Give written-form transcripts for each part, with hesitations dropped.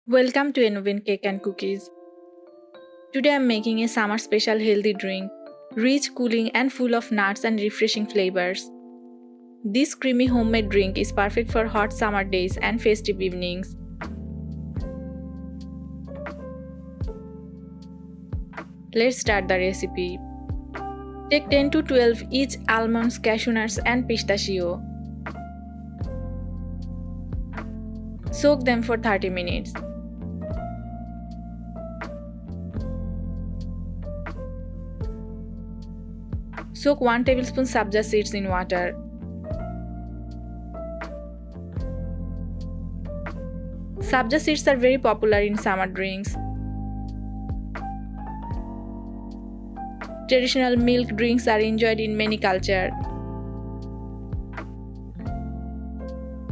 Welcome to Innovin Cake and Cookies. Today I'm making a summer special healthy drink, rich, cooling and full of nuts and refreshing flavors. This creamy homemade drink is perfect for hot summer days and festive evenings. Let's start the recipe. Take 10 to 12 each almonds, cashew nuts and pistachio. Soak them for 30 minutes. Soak 1 tablespoon sabja seeds in water. Sabja seeds are very popular in summer drinks. Traditional milk drinks are enjoyed in many cultures.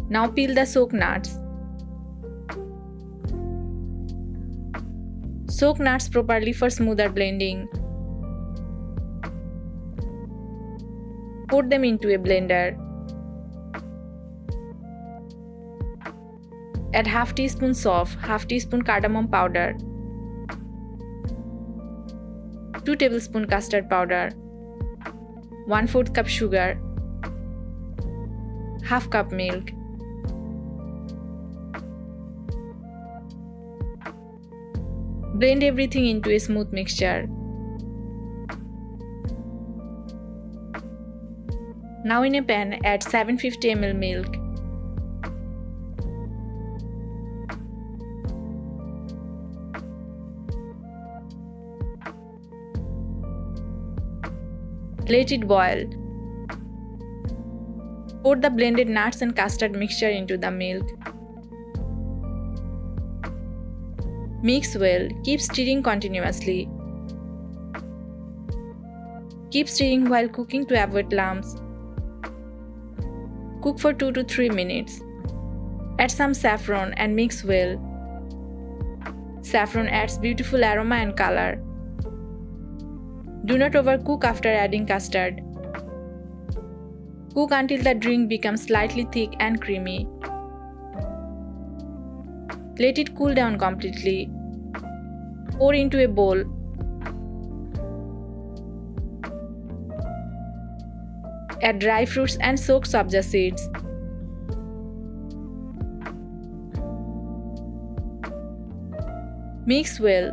Now peel the soaked nuts. Soak nuts properly for smoother blending. Put them into a blender. Add half teaspoon saunf, half teaspoon cardamom powder, 2 tablespoon custard powder, 1/4 cup sugar, half cup milk. Blend everything into a smooth mixture. Now in a pan, add 750 ml milk. Let it boil. Pour the blended nuts and custard mixture into the milk. Mix well. Keep stirring continuously. Keep stirring while cooking to avoid lumps. Cook for 2 to 3 minutes. Add some saffron and mix well. Saffron adds beautiful aroma and color. Do not overcook after adding custard. Cook until the drink becomes slightly thick and creamy. Let it cool down completely. Pour into a bowl. Add dry fruits and soaked sabja seeds. Mix well.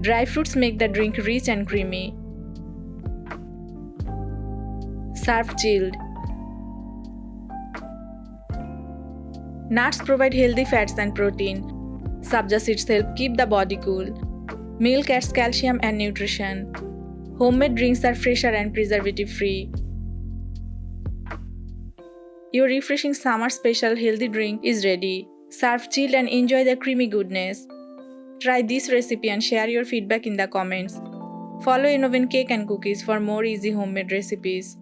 Dry fruits make the drink rich and creamy. Serve chilled. Nuts provide healthy fats and protein. Sabja seeds help keep the body cool. Milk adds calcium and nutrition. Homemade drinks are fresher and preservative-free. Your refreshing summer special healthy drink is ready. Serve chilled and enjoy the creamy goodness. Try this recipe and share your feedback in the comments. Follow Innovin Cake and Cookies for more easy homemade recipes.